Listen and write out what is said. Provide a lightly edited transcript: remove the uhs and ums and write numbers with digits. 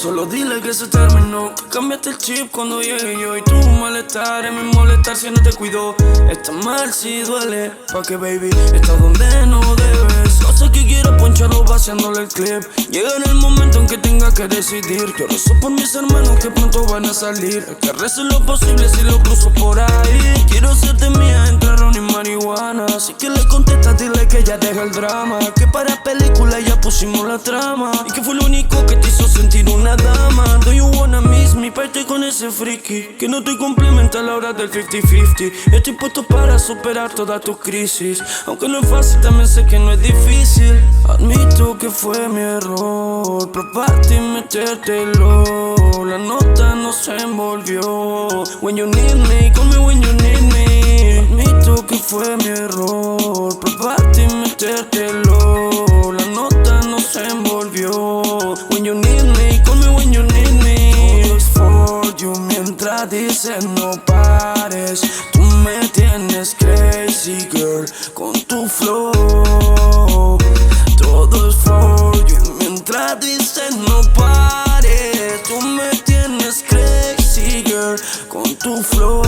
Solo dile que se terminó, que cambiaste el chip cuando llegué yo. Y tu malestar es mi molestar si no te cuido. Está mal si duele, pa' que baby, estás donde no debes. Yo sé que quiero poncharlo vaciándole el clip. Llega en el momento en que tenga que decidir. Yo rezo por mis hermanos que pronto van a salir. Que recé lo posible si lo cruzo por ahí. Quiero hacerte mía entre ron y marihuana. Así que le contestas, dile que ya deja el drama. Que para película ya pusimos la trama. Y que fue lo único que te hizo sentir una dama. Do you wanna miss me? Parte con ese friki. Que no te complementa a la hora del 50-50. Estoy puesto para superar todas tus crisis. Aunque no es fácil, también sé que no es difícil. Admito que fue mi error probarte y metértelo. La nota no se envolvió. When you need me, call me when you need me. Admito que fue mi error probarte y metértelo. La nota no se envolvió. When you need me, call me when you need me. Todo es for you mientras dicen no pares. Tú me tienes crazy girl con tu flow. Todo es for you mientras dicen no pares. Tú me tienes crazy girl con tu flow.